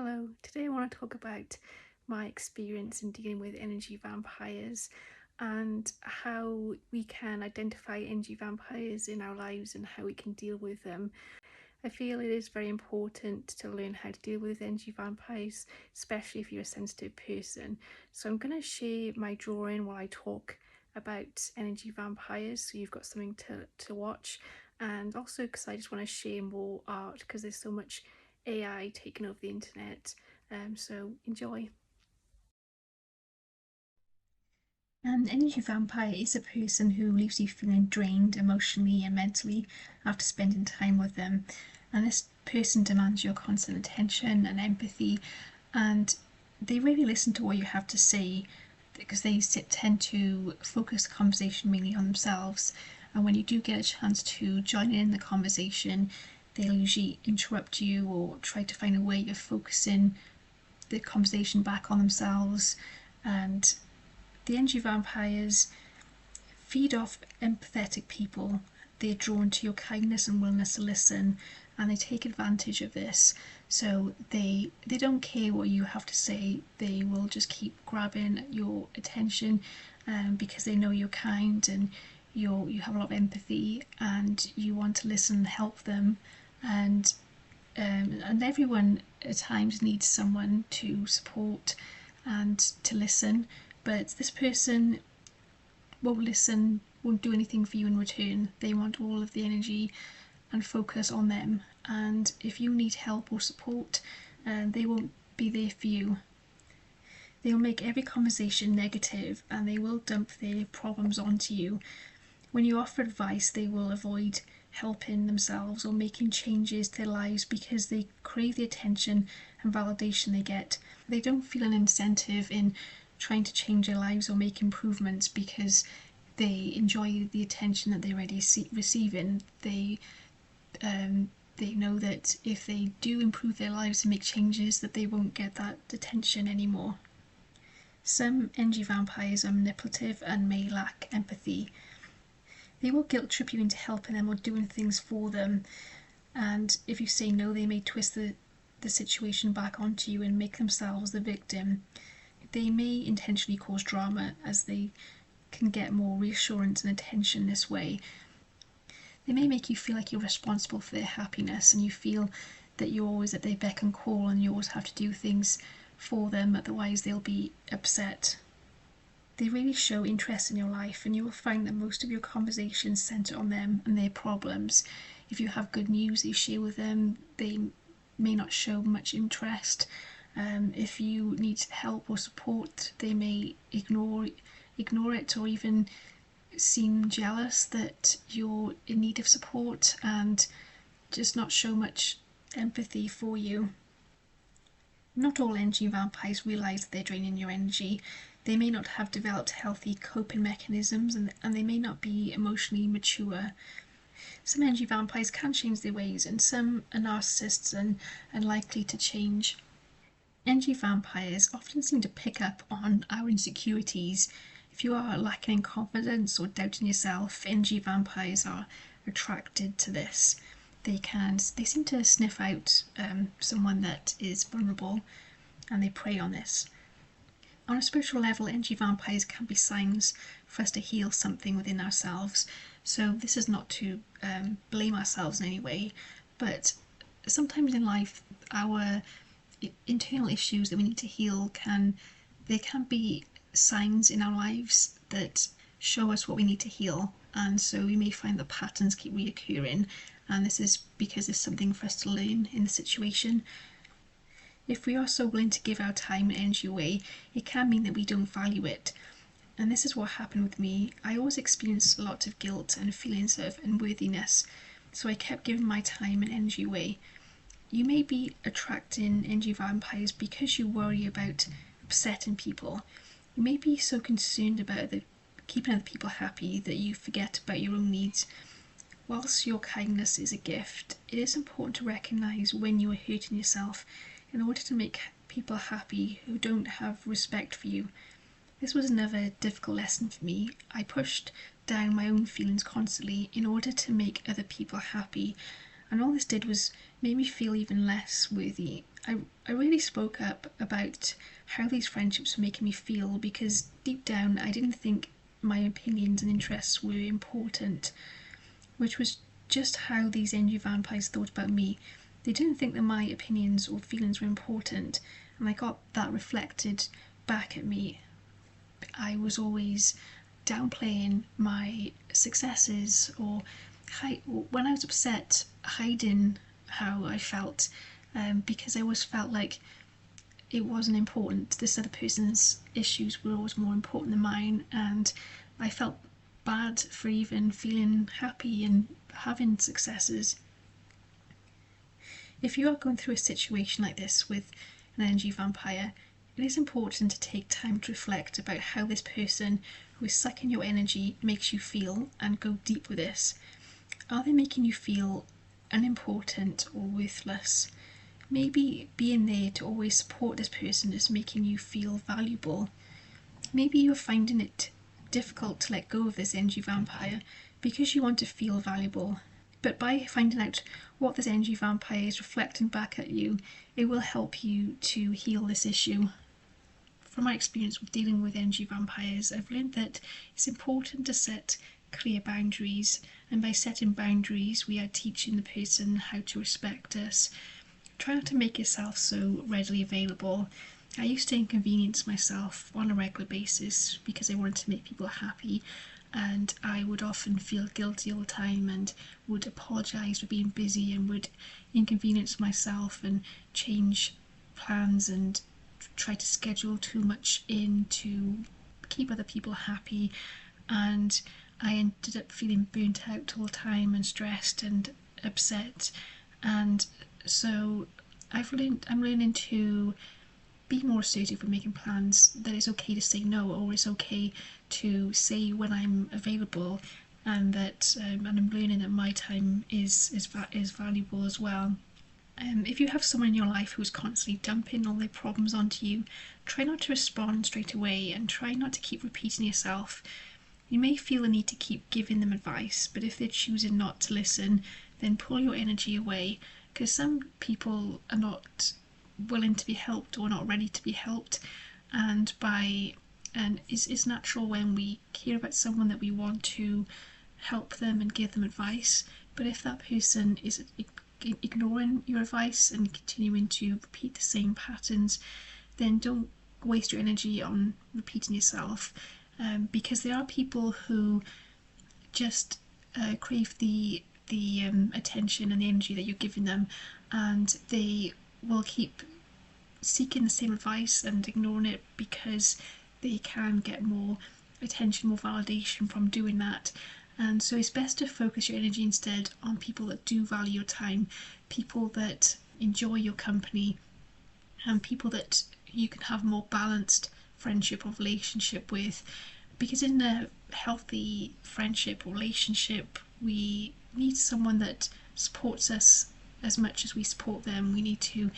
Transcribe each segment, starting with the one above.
Hello, today I want to talk about my experience in dealing with energy vampires and how we can identify energy vampires in our lives and how we can deal with them. I feel it is very important to learn how to deal with energy vampires, especially if you're a sensitive person. So I'm going to share my drawing while I talk about energy vampires so you've got something to watch, and also because I just want to share more art because there's so much AI taking over the internet. So enjoy. An energy vampire is a person who leaves you feeling drained emotionally and mentally after spending time with them. And this person demands your constant attention and empathy, and they really listen to what you have to say because they tend to focus the conversation mainly on themselves. And when you do get a chance to join in the conversation, they'll usually interrupt you or try to find a way of focusing the conversation back on themselves. And the energy vampires feed off empathetic people. They're drawn to your kindness and willingness to listen, and they take advantage of this. So they don't care what you have to say. They will just keep grabbing your attention, because they know you're kind and you have a lot of empathy and you want to listen and help them. And everyone at times needs someone to support and to listen, but this person won't listen, won't do anything for you in return. They want all of the energy and focus on them, and if you need help or support, they won't be there for you. They'll make every conversation negative and they will dump their problems onto you. When you offer advice, they will avoid helping themselves or making changes to their lives because they crave the attention and validation they get. They don't feel an incentive in trying to change their lives or make improvements because they enjoy the attention that they're already receiving. They know that if they do improve their lives and make changes, that they won't get that attention anymore. Some energy vampires are manipulative and may lack empathy. They will guilt trip you into helping them or doing things for them, and if you say no, they may twist the situation back onto you and make themselves the victim. They may intentionally cause drama as they can get more reassurance and attention this way. They may make you feel like you're responsible for their happiness and you feel that you're always at their beck and call and you always have to do things for them, otherwise they'll be upset. They really show interest in your life, and you will find that most of your conversations centre on them and their problems. If you have good news that you share with them, they may not show much interest. If you need help or support, they may ignore it or even seem jealous that you're in need of support and just not show much empathy for you. Not all energy vampires realise that they're draining your energy. They may not have developed healthy coping mechanisms and they may not be emotionally mature. Some energy vampires can change their ways, and some are narcissists and unlikely to change. Energy vampires often seem to pick up on our insecurities. If you are lacking in confidence or doubting yourself, energy vampires are attracted to this. They seem to sniff out someone that is vulnerable, and they prey on this. On a spiritual level, energy vampires can be signs for us to heal something within ourselves. So this is not to blame ourselves in any way, but sometimes in life our internal issues that we need to heal can be signs in our lives that show us what we need to heal, and so we may find that patterns keep reoccurring, and this is because there's something for us to learn in the situation. If we are so willing to give our time and energy away, it can mean that we don't value it. And this is what happened with me. I always experienced a lot of guilt and feelings of unworthiness, so I kept giving my time and energy away. You may be attracting energy vampires because you worry about upsetting people. You may be so concerned about keeping other people happy that you forget about your own needs. Whilst your kindness is a gift, it is important to recognise when you are hurting yourself in order to make people happy who don't have respect for you. This was another difficult lesson for me. I pushed down my own feelings constantly in order to make other people happy, And all this did was make me feel even less worthy. I really spoke up about how these friendships were making me feel, because deep down I didn't think my opinions and interests were important, which was just how these energy vampires thought about me. They didn't think that my opinions or feelings were important, and I got that reflected back at me. I was always downplaying my successes, or when I was upset, hiding how I felt, because I always felt like it wasn't important. This other person's issues were always more important than mine, and I felt bad for even feeling happy and having successes. If you are going through a situation like this with an energy vampire, it is important to take time to reflect about how this person who is sucking your energy makes you feel, and go deep with this. Are they making you feel unimportant or worthless? Maybe being there to always support this person is making you feel valuable. Maybe you're finding it difficult to let go of this energy vampire because you want to feel valuable. But by finding out what this energy vampire is reflecting back at you, it will help you to heal this issue. From my experience with dealing with energy vampires, I've learned that it's important to set clear boundaries, and by setting boundaries we are teaching the person how to respect us. Try not to make yourself so readily available. I used to inconvenience myself on a regular basis because I wanted to make people happy, and I would often feel guilty all the time and would apologise for being busy, and would inconvenience myself and change plans and try to schedule too much in to keep other people happy, and I ended up feeling burnt out all the time and stressed and upset. And so I'm learning to be more assertive when making plans, that it's okay to say no, or it's okay to say when I'm available, and that and I'm learning that my time is valuable as well. If you have someone in your life who's constantly dumping all their problems onto you, try not to respond straight away, and try not to keep repeating yourself. You may feel the need to keep giving them advice, but if they're choosing not to listen, then pull your energy away, because some people are not willing to be helped or not ready to be helped, and it's natural when we care about someone that we want to help them and give them advice. But if that person is ignoring your advice and continuing to repeat the same patterns, then don't waste your energy on repeating yourself, because there are people who just crave the attention and the energy that you're giving them, and they will keep seeking the same advice and ignoring it because they can get more attention, more validation from doing that. And so it's best to focus your energy instead on people that do value your time, people that enjoy your company, and people that you can have more balanced friendship or relationship with. Because in a healthy friendship or relationship, we need someone that supports us as much as we support them. We need to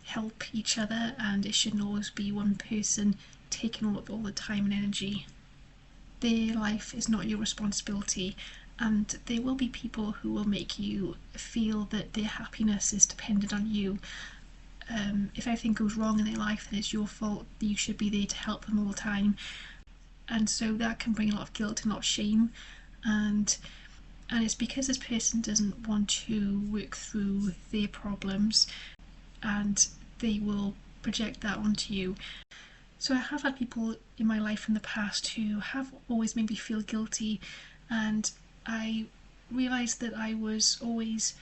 help each other, and it shouldn't always be one person taking all the time and energy. Their life is not your responsibility, and there will be people who will make you feel that their happiness is dependent on you. If everything goes wrong in their life, then it's your fault. You should be there to help them all the time, and so that can bring a lot of guilt and a lot of shame, and it's because this person doesn't want to work through their problems, and they will project that onto you. So I have had people in my life in the past who have always made me feel guilty, and I realised that I was always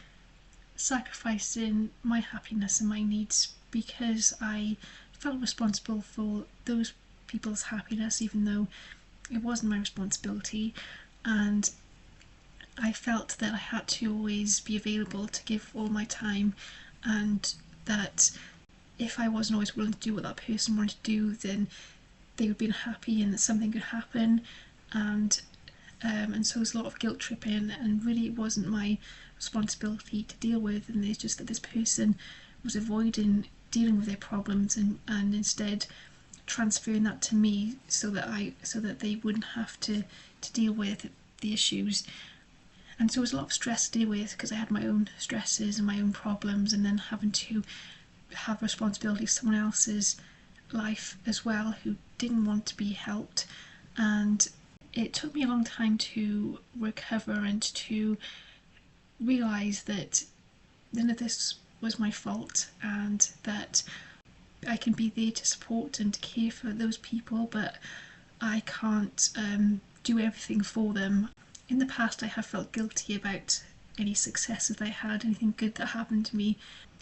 sacrificing my happiness and my needs because I felt responsible for those people's happiness, even though it wasn't my responsibility. And I felt that I had to always be available to give all my time, and that if I wasn't always willing to do what that person wanted to do, then they would be unhappy and that something could happen. And so there's a lot of guilt tripping, and really it wasn't my responsibility to deal with, and it's just that this person was avoiding dealing with their problems, and instead transferring that to me so that they wouldn't have to deal with the issues. And so it was a lot of stress to deal with because I had my own stresses and my own problems, and then having to have responsibility for someone else's life as well who didn't want to be helped. And it took me a long time to recover and to realise that none of this was my fault, and that I can be there to support and to care for those people, but I can't do everything for them. In the past, I have felt guilty about any successes that I had, anything good that happened to me.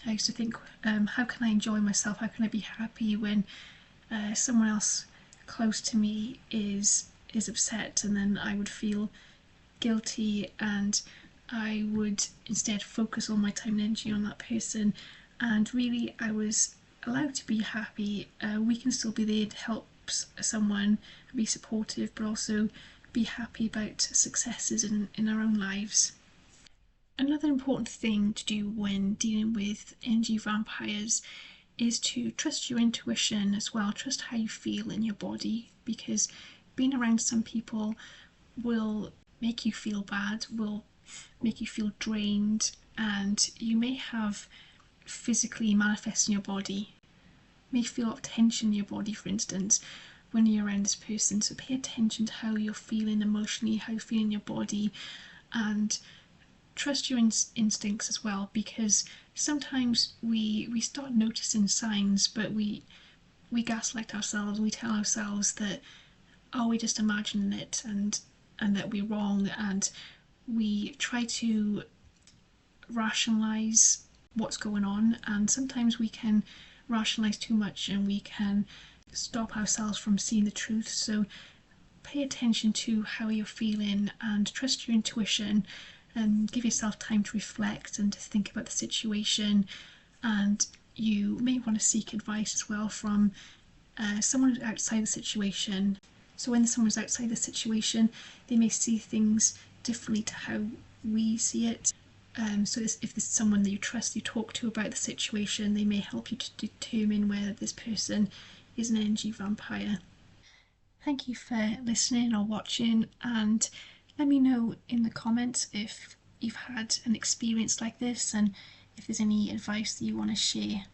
I used to think, how can I enjoy myself? How can I be happy when someone else close to me is upset? And then I would feel guilty, and I would instead focus all my time and energy on that person. And really, I was allowed to be happy. We can still be there to help someone, be supportive, but also be happy about successes in our own lives. Another important thing to do when dealing with energy vampires is to trust your intuition as well. Trust how you feel in your body, because being around some people will make you feel bad, will make you feel drained, and you may have physically manifest in your body. You may feel a lot of tension in your body, for instance, when you're around this person. So pay attention to how you're feeling emotionally, how you're feeling in your body, and trust your instincts as well, because sometimes we start noticing signs, but we gaslight ourselves. We tell ourselves that, oh, we're just imagining it, and that we're wrong, and we try to rationalize what's going on, and sometimes we can rationalize too much and we can stop ourselves from seeing the truth. So pay attention to how you're feeling and trust your intuition, and give yourself time to reflect and to think about the situation. And you may want to seek advice as well from someone outside the situation. So when someone's outside the situation, they may see things differently to how we see it. So if there's someone that you trust, you talk to about the situation, they may help you to determine whether this person is an energy vampire. Thank you for listening or watching, and let me know in the comments if you've had an experience like this and if there's any advice that you want to share.